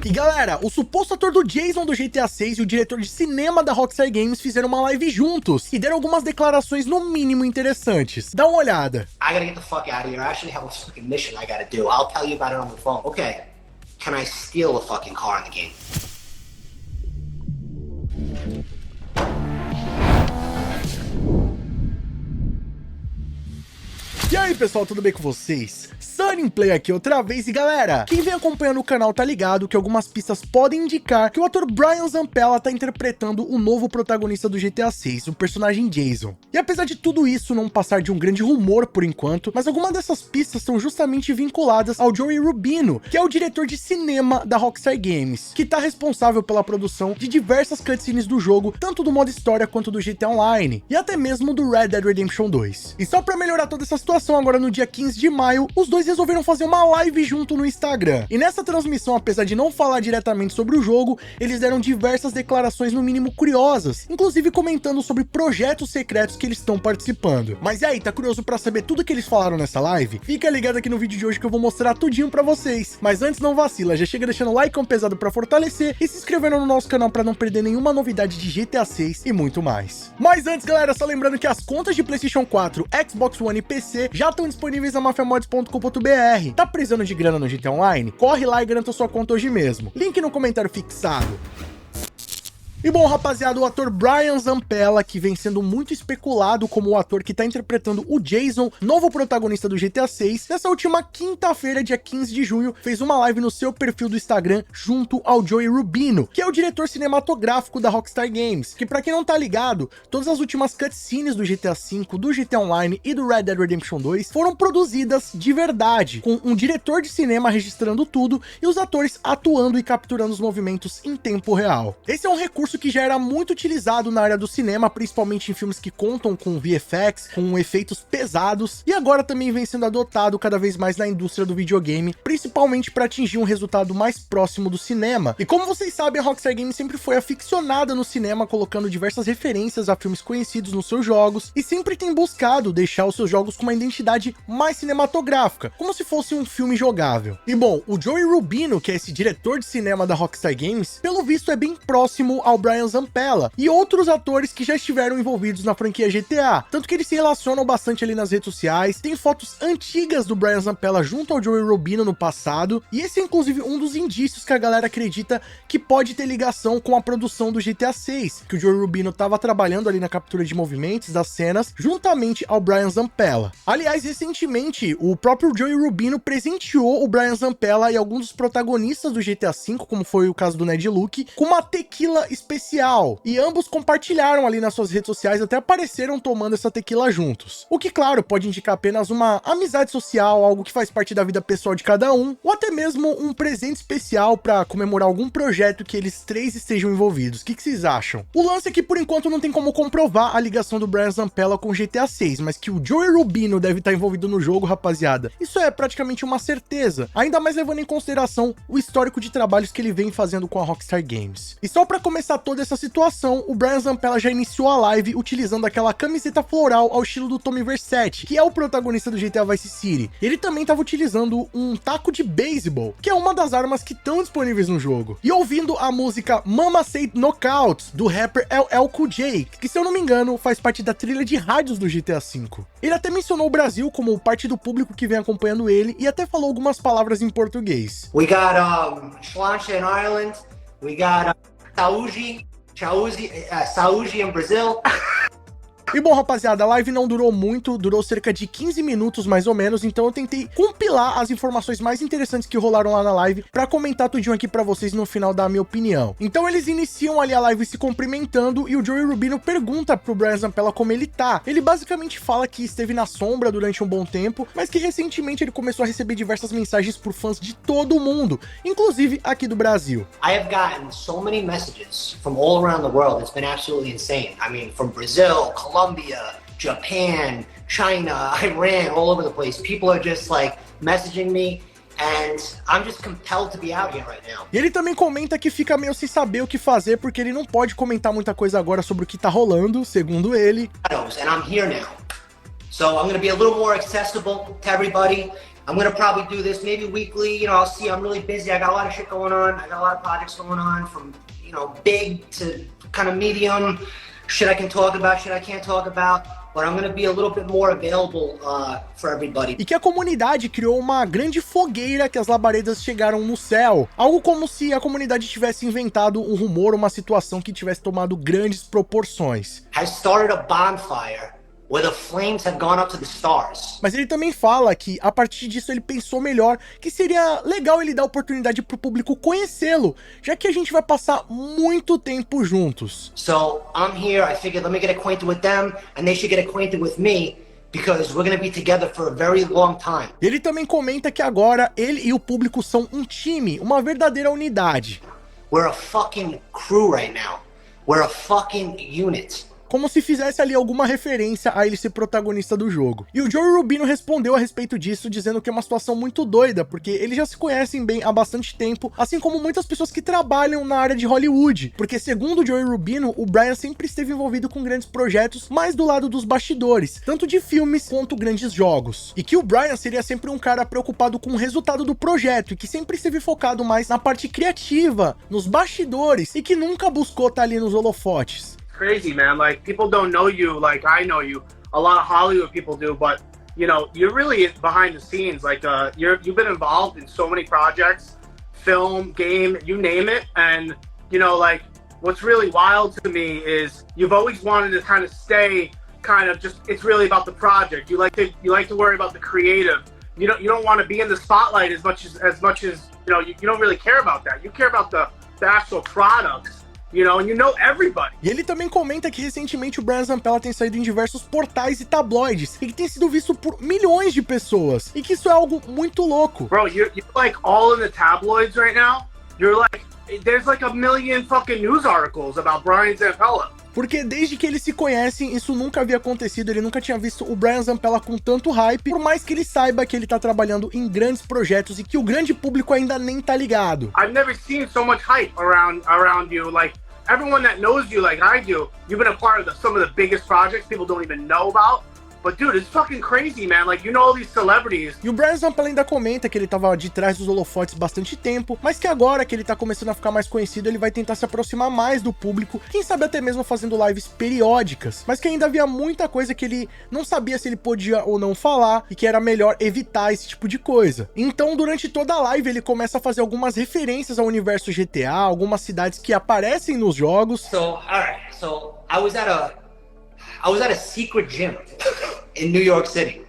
E galera, o suposto ator do Jason do GTA 6 e o diretor de cinema da Rockstar Games fizeram uma live juntos e deram algumas declarações no mínimo interessantes. Dá uma olhada. I gotta get the fuck out of here. I actually have a fucking mission I gotta do. I'll tell you about it on the phone. Okay. Can I steal a fucking car in the game? E aí pessoal, tudo bem com vocês? Sunnyplay aqui outra vez e galera, quem vem acompanhando o canal tá ligado que algumas pistas podem indicar que o ator Brian Zampella tá interpretando o novo protagonista do GTA 6, o personagem Jason. E apesar de tudo isso não passar de um grande rumor por enquanto, mas algumas dessas pistas são justamente vinculadas ao Joey Rubino, que é o diretor de cinema da Rockstar Games, que tá responsável pela produção de diversas cutscenes do jogo, tanto do modo história quanto do GTA Online, e até mesmo do Red Dead Redemption 2. E só pra melhorar toda essa situação, agora no dia 15 de maio, os dois resolveram fazer uma live junto no Instagram. E nessa transmissão, apesar de não falar diretamente sobre o jogo, eles deram diversas declarações no mínimo curiosas, inclusive comentando sobre projetos secretos que eles estão participando. Mas e aí, tá curioso pra saber tudo que eles falaram nessa live? Fica ligado aqui no vídeo de hoje que eu vou mostrar tudinho pra vocês. Mas antes, não vacila, já chega deixando o like pesado pra fortalecer e se inscrevendo no nosso canal pra não perder nenhuma novidade de GTA 6 e muito mais. Mas antes, galera, só lembrando que as contas de PlayStation 4, Xbox One e PC já estão disponíveis na mafiamods.com.br. Tá precisando de grana no GTA Online? Corre lá e garanta sua conta hoje mesmo. Link no comentário fixado. E bom, rapaziada, o ator Brian Zampella, que vem sendo muito especulado como o ator que tá interpretando o Jason, novo protagonista do GTA 6, nessa última quinta-feira, dia 15 de junho, fez uma live no seu perfil do Instagram junto ao Joey Rubino, que é o diretor cinematográfico da Rockstar Games, que pra quem não tá ligado, todas as últimas cutscenes do GTA V, do GTA Online e do Red Dead Redemption 2 foram produzidas de verdade, com um diretor de cinema registrando tudo e os atores atuando e capturando os movimentos em tempo real. Esse é um recurso que já era muito utilizado na área do cinema, principalmente em filmes que contam com VFX, com efeitos pesados, e agora também vem sendo adotado cada vez mais na indústria do videogame, principalmente para atingir um resultado mais próximo do cinema. E como vocês sabem, a Rockstar Games sempre foi aficionada no cinema, colocando diversas referências a filmes conhecidos nos seus jogos, e sempre tem buscado deixar os seus jogos com uma identidade mais cinematográfica, como se fosse um filme jogável. E bom, o Joey Rubino, que é esse diretor de cinema da Rockstar Games, pelo visto é bem próximo ao Brian Zampella e outros atores que já estiveram envolvidos na franquia GTA, tanto que eles se relacionam bastante ali nas redes sociais. Tem fotos antigas do Brian Zampella junto ao Joey Rubino no passado, e esse é inclusive um dos indícios que a galera acredita que pode ter ligação com a produção do GTA 6, que o Joey Rubino estava trabalhando ali na captura de movimentos das cenas, juntamente ao Brian Zampella. Aliás, recentemente, o próprio Joey Rubino presenteou o Brian Zampella e alguns dos protagonistas do GTA V, como foi o caso do Ned Luke, com uma tequila especial, e ambos compartilharam ali nas suas redes sociais, até apareceram tomando essa tequila juntos. O que, claro, pode indicar apenas uma amizade social, algo que faz parte da vida pessoal de cada um, ou até mesmo um presente especial para comemorar algum projeto que eles três estejam envolvidos. O que vocês acham? O lance é que, por enquanto, não tem como comprovar a ligação do Brian Zampella com o GTA 6, mas que o Joey Rubino deve estar envolvido no jogo, rapaziada, isso é praticamente uma certeza, ainda mais levando em consideração o histórico de trabalhos que ele vem fazendo com a Rockstar Games. E só para começar toda essa situação, o Brian Zampella já iniciou a live utilizando aquela camiseta floral ao estilo do Tommy Vercetti, que é o protagonista do GTA Vice City. Ele também estava utilizando um taco de beisebol, que é uma das armas que estão disponíveis no jogo. E ouvindo a música Mama Said Knockouts, do rapper LL Cool J, que se eu não me engano faz parte da trilha de rádios do GTA V. Ele até mencionou o Brasil como parte do público que vem acompanhando ele e até falou algumas palavras em português. We got Slancha in Ireland. We got Saúde in Brazil. E bom, rapaziada, a live não durou muito, durou cerca de 15 minutos mais ou menos, então eu tentei compilar as informações mais interessantes que rolaram lá na live pra comentar tudinho aqui pra vocês no final da minha opinião. Então eles iniciam ali a live se cumprimentando e o Joey Rubino pergunta pro Brian Zampella como ele tá. Ele basicamente fala que esteve na sombra durante um bom tempo, mas que recentemente ele começou a receber diversas mensagens por fãs de todo o mundo, inclusive aqui do Brasil. I have gotten so many messages from all around the world. It's been absolutely insane. I mean, from Brazil, Colombia, Japan, China, Iran, all over the place. People are just like messaging me, and I'm just compelled to be out here right now. E ele também comenta que fica meio sem saber o que fazer, porque ele não pode comentar muita coisa agora sobre o que tá rolando, segundo ele. And I'm here now. So I'm going to be a little more accessible to everybody. I'm gonna probably do this maybe weekly. You know, I'll see. I'm really busy. I got a lot of shit going on. I got a lot of projects going on, from big to kind of medium. Shit I can talk about, shit I can't talk about. But I'm gonna be a little bit more available for everybody. E que a comunidade criou uma grande fogueira que as labaredas chegaram no céu. Algo como se a comunidade tivesse inventado um rumor, uma situação que tivesse tomado grandes proporções. Has started a bonfire where the flames have gone up to the stars. Mas ele também fala que, a partir disso, ele pensou melhor que seria legal ele dar oportunidade pro público conhecê-lo, já que a gente vai passar muito tempo juntos. So I'm here, I figured let me get acquainted with them, and they should get acquainted with me, because we're gonna be together for a very long time. Ele também comenta que agora ele e o público são um time, uma verdadeira unidade. We're a fucking crew right now. We're a fucking unit. Como se fizesse ali alguma referência a ele ser protagonista do jogo. E o Joey Rubino respondeu a respeito disso, dizendo que é uma situação muito doida, porque eles já se conhecem bem há bastante tempo, assim como muitas pessoas que trabalham na área de Hollywood. Porque segundo o Joey Rubino, o Bryan sempre esteve envolvido com grandes projetos, mais do lado dos bastidores, tanto de filmes quanto grandes jogos. E que o Bryan seria sempre um cara preocupado com o resultado do projeto, e que sempre esteve focado mais na parte criativa, nos bastidores, e que nunca buscou estar ali nos holofotes. Crazy, man. Like, people don't know you like I know you. A lot of Hollywood people do, but you're really behind the scenes. Like, you've been involved in so many projects, film, game, you name it. And like, what's really wild to me is you've always wanted to kind of stay kind of just. It's really about the project. You like to worry about the creative. You don't want to be in the spotlight as much as you don't really care about that. You care about the actual products. Everybody. E ele também comenta que recentemente o Brian Zampella tem saído em diversos portais e tabloides, e que tem sido visto por milhões de pessoas, e que isso é algo muito louco. Bro, you're like all in the tabloids right now. You're like, there's like a million fucking news articles about Brian Zampella. Porque desde que eles se conhecem, isso nunca havia acontecido, ele nunca tinha visto o Brian Zampella com tanto hype, por mais que ele saiba que ele tá trabalhando em grandes projetos e que o grande público ainda nem tá ligado. I've never seen so much hype around you, like everyone that knows you like I do, you've been a part of some of the biggest projects people don't even know about. But dude, it's fucking crazy, man. Like, all these celebrities. E o Brian Zampella ainda comenta que ele tava de trás dos holofotes bastante tempo, mas que agora que ele tá começando a ficar mais conhecido, ele vai tentar se aproximar mais do público, quem sabe até mesmo fazendo lives periódicas, mas que ainda havia muita coisa que ele não sabia se ele podia ou não falar, e que era melhor evitar esse tipo de coisa. Então, durante toda a live, ele começa a fazer algumas referências ao universo GTA, algumas cidades que aparecem nos jogos. So I was at a secret gym in New York City.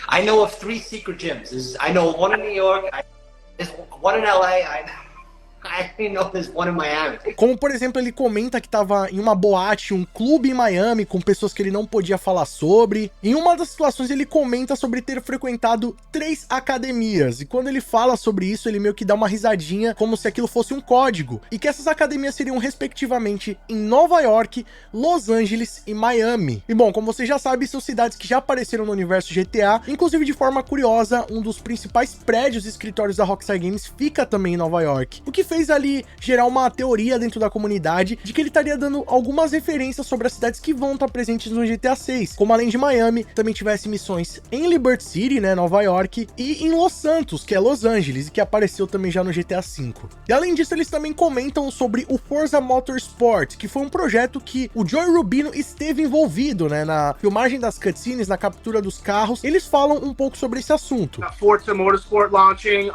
I know of 3 secret gyms. I know one in New York, there's one in LA, I know there's one in Miami. Como, por exemplo, ele comenta que tava em uma boate, um clube em Miami, com pessoas que ele não podia falar sobre. Em uma das situações, ele comenta sobre ter frequentado 3 academias. E quando ele fala sobre isso, ele meio que dá uma risadinha, como se aquilo fosse um código. E que essas academias seriam, respectivamente, em Nova York, Los Angeles e Miami. E bom, como você já sabe, são cidades que já apareceram no universo GTA. Inclusive, de forma curiosa, um dos principais prédios e escritórios da Rockstar Games fica também em Nova York. O que fez ali gerar uma teoria dentro da comunidade de que ele estaria dando algumas referências sobre as cidades que vão estar presentes no GTA 6, como além de Miami, também tivesse missões em Liberty City, né, Nova York, e em Los Santos, que é Los Angeles, e que apareceu também já no GTA 5. E além disso, eles também comentam sobre o Forza Motorsport, que foi um projeto que o Joey Rubino esteve envolvido, né, na filmagem das cutscenes, na captura dos carros. Eles falam um pouco sobre esse assunto. Forza Motorsport launching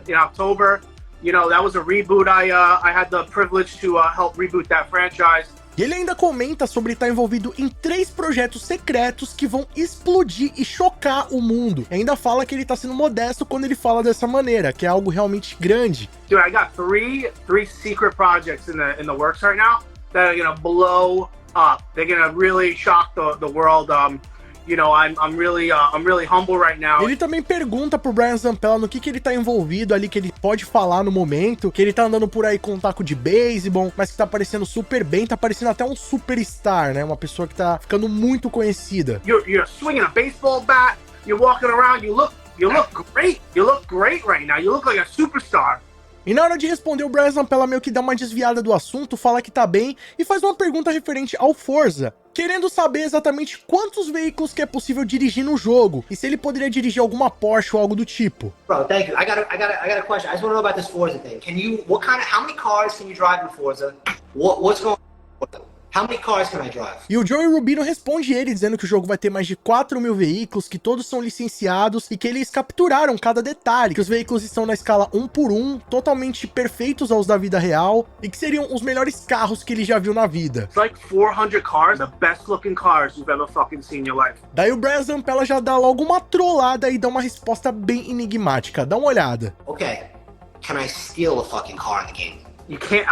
in October. That was a reboot. I had the privilege to help reboot that franchise. E ele ainda comenta sobre estar envolvido em 3 projetos secretos que vão explodir e chocar o mundo. E ainda fala que ele tá sendo modesto quando ele fala dessa maneira, que é algo realmente grande. Dude, I got three secret projects in the works right now that are gonna blow up. They're gonna really shock the world. I'm really humble right now. Ele também pergunta pro Brian Zampella no que ele tá envolvido ali, que ele pode falar no momento, que ele tá andando por aí com um taco de beisebol, mas que tá parecendo super bem, tá parecendo até um superstar, né? Uma pessoa que tá ficando muito conhecida. You're swinging a baseball bat, you're walking around, you look great. You look great right now. You look like a superstar. E na hora de responder, o Brian Zampella meio que dá uma desviada do assunto, fala que tá bem e faz uma pergunta referente ao Forza, querendo saber exatamente quantos veículos que é possível dirigir no jogo, e se ele poderia dirigir alguma Porsche ou algo do tipo. Bro, thank you. I got a question. I just want to know about this Forza thing. How many cars can you drive in Forza? What's going on? How many cars can I drive? E o Joey Rubino responde ele, dizendo que o jogo vai ter mais de 4.000 veículos, que todos são licenciados e que eles capturaram cada detalhe, que os veículos estão na escala 1 por 1, totalmente perfeitos aos da vida real, e que seriam os melhores carros que ele já viu na vida. It's like 400 cars, the best looking cars you've ever fucking seen in your life. Daí o Brian Zampella já dá logo uma trollada e dá uma resposta bem enigmática. Dá uma olhada. Okay, can I steal a fucking car in the game? You can't,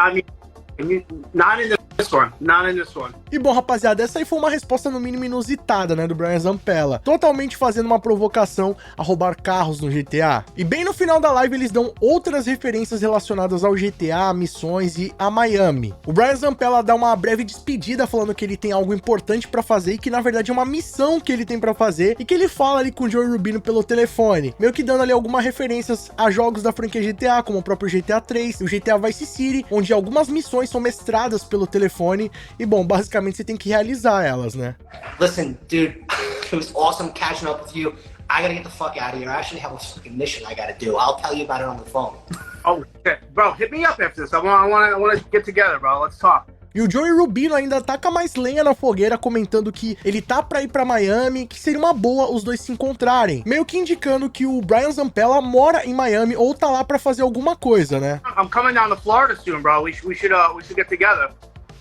not in this one, not in this one. E bom, rapaziada, essa aí foi uma resposta no mínimo inusitada, né, do Brian Zampella, totalmente fazendo uma provocação a roubar carros no GTA. E bem no final da live eles dão outras referências relacionadas ao GTA, missões e a Miami. O Brian Zampella dá uma breve despedida falando que ele tem algo importante pra fazer e que na verdade é uma missão que ele tem pra fazer, e que ele fala ali com o Joey Rubino pelo telefone, meio que dando ali algumas referências a jogos da franquia GTA, como o próprio GTA 3 e o GTA Vice City, onde algumas missões são mestradas pelo telefone e bom, basicamente você tem que realizar elas, né? Listen, dude, it was awesome catching up with you. I gotta get the fuck out of here. I actually have a fucking mission I gotta do. I'll tell you about it on the phone. Oh shit, bro, hit me up after this. I wanna get together, bro. Let's talk. E o Joey Rubino ainda taca mais lenha na fogueira, comentando que ele tá pra ir pra Miami, que seria uma boa os dois se encontrarem, meio que indicando que o Brian Zampella mora em Miami ou tá lá pra fazer alguma coisa, né? I'm coming down to Florida soon, bro. We should get together.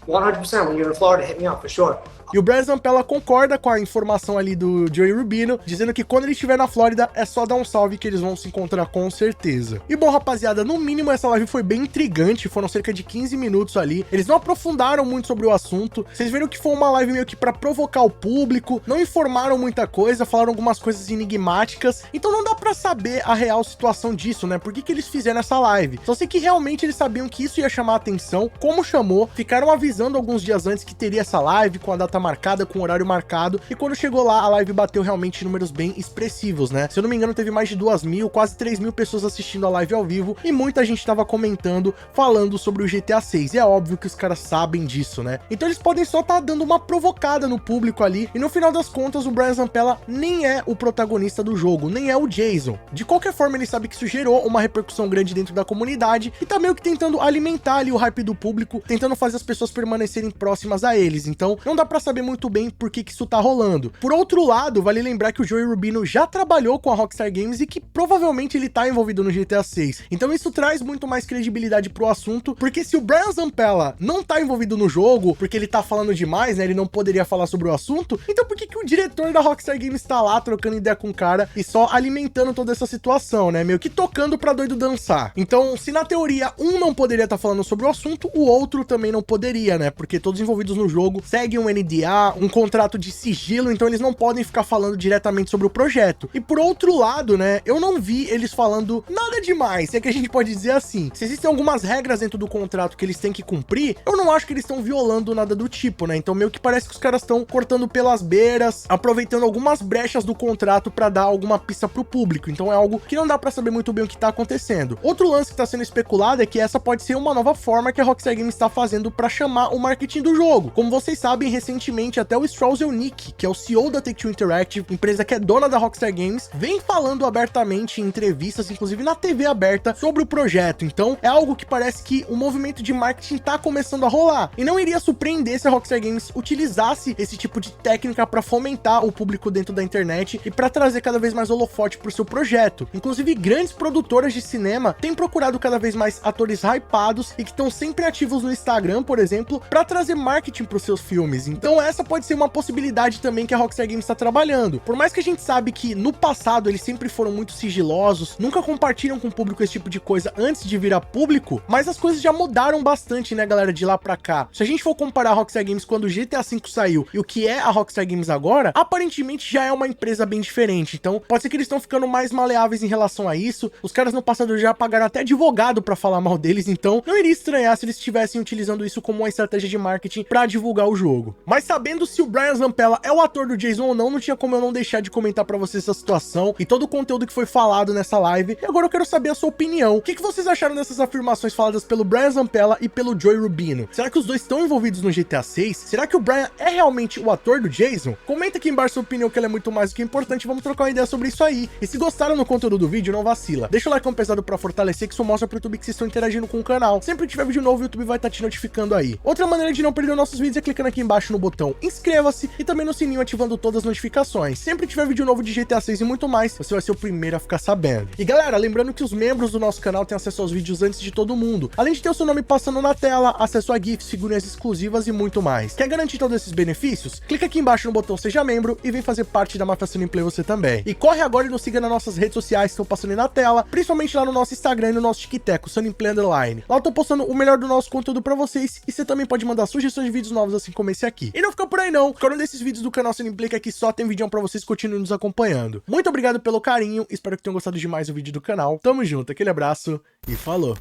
100%. When you're in Florida, hit me up for sure. E o Brian Zampella concorda com a informação ali do Joey Rubino, dizendo que quando ele estiver na Flórida é só dar um salve que eles vão se encontrar com certeza. E bom, rapaziada, no mínimo essa live foi bem intrigante, foram cerca de 15 minutos ali, eles não aprofundaram muito sobre o assunto, vocês viram que foi uma live meio que pra provocar o público, não informaram muita coisa, falaram algumas coisas enigmáticas, então não dá pra saber a real situação disso, né, por que eles fizeram essa live. Só sei que realmente eles sabiam que isso ia chamar a atenção, como chamou, ficaram avisando alguns dias antes que teria essa live, com a data marcada, com o horário marcado, e quando chegou lá, a live bateu realmente números bem expressivos, né? Se eu não me engano, teve mais de 2.000, quase 3.000 pessoas assistindo a live ao vivo, e muita gente tava comentando, falando sobre o GTA 6, e é óbvio que os caras sabem disso, né? Então eles podem só estar dando uma provocada no público ali, e no final das contas, o Brian Zampella nem é o protagonista do jogo, nem é o Jason. De qualquer forma, ele sabe que isso gerou uma repercussão grande dentro da comunidade, e tá meio que tentando alimentar ali o hype do público, tentando fazer as pessoas permanecerem próximas a eles, então não dá pra saber muito bem por que isso tá rolando. Por outro lado, vale lembrar que o Joey Rubino já trabalhou com a Rockstar Games e que provavelmente ele tá envolvido no GTA 6, então isso traz muito mais credibilidade pro assunto, porque se o Brian Zampella não tá envolvido no jogo, porque ele tá falando demais, né, ele não poderia falar sobre o assunto, então por que o diretor da Rockstar Games tá lá trocando ideia com o cara e só alimentando toda essa situação, né, meio que tocando pra doido dançar? Então, se na teoria um não poderia estar falando sobre o assunto, o outro também não poderia, né, porque todos envolvidos no jogo seguem um NDA, um contrato de sigilo, então eles não podem ficar falando diretamente sobre o projeto. E por outro lado, né, eu não vi eles falando nada demais, se é que a gente pode dizer assim. Se existem algumas regras dentro do contrato que eles têm que cumprir, eu não acho que eles estão violando nada do tipo, né, então meio que parece que os caras estão cortando pelas beiras, aproveitando algumas brechas do contrato pra dar alguma pista pro público, então é algo que não dá pra saber muito bem o que tá acontecendo. Outro lance que tá sendo especulado é que essa pode ser uma nova forma que a Rockstar Games está fazendo pra chamar o marketing do jogo. Como vocês sabem, recentemente até o Strauss Zelnick, que é o CEO da Take-Two Interactive, empresa que é dona da Rockstar Games, vem falando abertamente em entrevistas, inclusive na TV aberta, sobre o projeto. Então é algo que parece que o movimento de marketing tá começando a rolar, e não iria surpreender se a Rockstar Games utilizasse esse tipo de técnica para fomentar o público dentro da internet e para trazer cada vez mais holofote pro seu projeto. Inclusive grandes produtoras de cinema têm procurado cada vez mais atores hypados e que estão sempre ativos no Instagram, por exemplo, para trazer marketing para os seus filmes. Então essa pode ser uma possibilidade também que a Rockstar Games está trabalhando. Por mais que a gente sabe que no passado eles sempre foram muito sigilosos, nunca compartilham com o público esse tipo de coisa antes de virar público, mas as coisas já mudaram bastante, né, galera, de lá pra cá. Se a gente for comparar a Rockstar Games quando o GTA V saiu e o que é a Rockstar Games agora, aparentemente já é uma empresa bem diferente. Então pode ser que eles estão ficando mais maleáveis em relação a isso. Os caras no passado já pagaram até advogado pra falar mal deles, então não iria estranhar se eles estivessem utilizando isso como uma estratégia de marketing pra divulgar o jogo. Mas sabendo se o Brian Zampella é o ator do Jason ou não tinha como eu não deixar de comentar pra vocês essa situação e todo o conteúdo que foi falado nessa live. E agora eu quero saber a sua opinião. O que vocês acharam dessas afirmações faladas pelo Brian Zampella e pelo Joey Rubino? Será que os dois estão envolvidos no GTA 6? Será que o Brian é realmente o ator do Jason? Comenta aqui embaixo sua opinião, que ela é muito mais do que importante. Vamos trocar uma ideia sobre isso aí. E se gostaram do conteúdo do vídeo, não vacila. Deixa o like pesado pra fortalecer, que isso mostra pro YouTube que vocês estão interagindo com o canal. Sempre que tiver vídeo novo, o YouTube vai estar te notificando aí. Outra maneira de não perder os nossos vídeos é clicando aqui embaixo no botão inscreva-se e também no sininho ativando todas as notificações. Sempre que tiver vídeo novo de GTA 6 e muito mais, você vai ser o primeiro a ficar sabendo. E galera, lembrando que os membros do nosso canal têm acesso aos vídeos antes de todo mundo, além de ter o seu nome passando na tela, acesso a GIFs, figurinhas exclusivas e muito mais. Quer garantir todos esses benefícios? Clica aqui embaixo no botão seja membro e vem fazer parte da Máfia Sunny Play você também. E corre agora e nos siga nas nossas redes sociais que estão passando aí na tela, principalmente lá no nosso Instagram e no nosso TikTok, o Sunny Play Underline. Lá eu tô postando o melhor do nosso conteúdo pra vocês e você também pode mandar sugestões de vídeos novos assim como esse aqui. E não fica por aí não, ficaram desses vídeos do canal Sunny Play, que aqui só tem vídeo pra vocês, continuem nos acompanhando. Muito obrigado pelo carinho, espero que tenham gostado demais do vídeo do canal. Tamo junto, aquele abraço e falou!